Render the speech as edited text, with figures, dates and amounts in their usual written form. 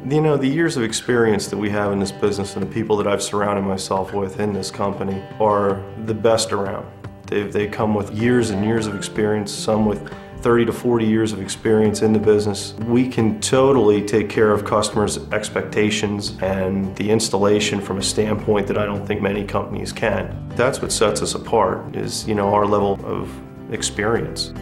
You know, the years of experience that we have in this business and the people that I've surrounded myself with in this company are the best around. They come with years and years of experience, some with 30 to 40 years of experience in the business. We can totally take care of customers' expectations and the installation from a standpoint that I don't think many companies can. That's what sets us apart is, you know, our level of experience.